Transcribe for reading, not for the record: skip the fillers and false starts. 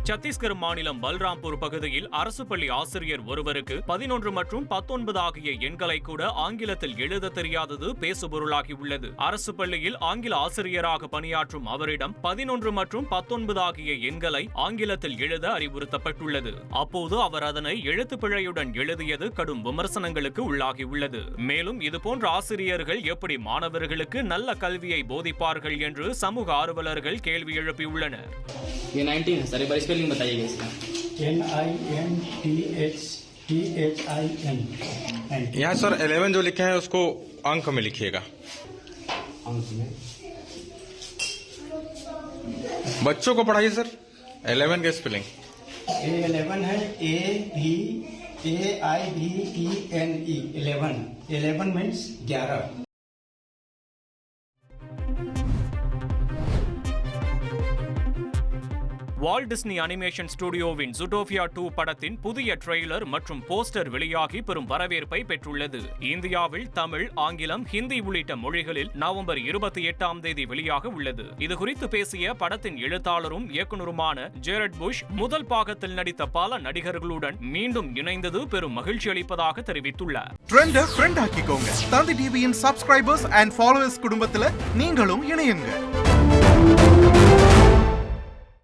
சத்தீஸ்கர் மாநிலம் பல்ராம்பூர் பகுதியில் அரசு பள்ளி ஆசிரியர் ஒருவருக்கு 11 மற்றும் 19 ஆகிய எண்களை கூட ஆங்கிலத்தில் எழுத தெரியாதது பேசுபொருளாகியுள்ளது. அரசு பள்ளியில் ஆங்கில ஆசிரியராக பணியாற்றும் அவரிடம் 11 மற்றும் 19 ஆகிய எண்களை ஆங்கிலத்தில் எழுத அறிவுறுத்தப்பட்டுள்ளது. அப்போது அவர் அதனை எழுத்துப்பிழையுடன் எழுதியது கடும் விமர்சனங்களுக்கு உள்ளாகியுள்ளது. மேலும் இதுபோன்ற ஆசிரியர்கள் எப்படி மாணவர்களுக்கு நல்ல கல்வியை போதிப்பார்கள் என்று சமூக ஆர்வலர்கள் கேள்வி எழுப்பியுள்ளனர். स्पेलिंग बताइएगा इसका। NINTHTHIN। यहाँ सर 11 जो लिखे हैं उसको अंक में लिखिएगा। अंक में बच्चों को पढ़ाइए सर 11 के स्पेलिंग। 11 है AVAIVENE 11 means 11। Walt Disney animation ஸ்டுடியோவின் ஜூட்டோபியா 2 படத்தின் புதிய ட்ரெய்லர் மற்றும் போஸ்டர் வெளியாகி பெரும் வரவேற்பை பெற்றுள்ளது. இந்தியாவில் தமிழ், ஆங்கிலம், ஹிந்தி உள்ளிட்ட மொழிகளில் நவம்பர் 28ஆம் தேதி வெளியாக உள்ளது. இதுகுறித்து பேசிய படத்தின் எழுத்தாளரும் இயக்குனருமான ஜேரட் புஷ், முதல் பாகத்தில் நடித்த பல நடிகர்களுடன் மீண்டும் இணைந்தது பெரும் மகிழ்ச்சி அளிப்பதாக தெரிவித்துள்ளார். ட்ரெண்ட ஃப்ரெண்ட் ஆக்கிக்கோங்க. தந்தி டிவியின் சப்ஸ்கிரைபர்ஸ் அண்ட் ஃபாலோவர்ஸ் குடும்பத்துல நீங்களும் இணையுங்க.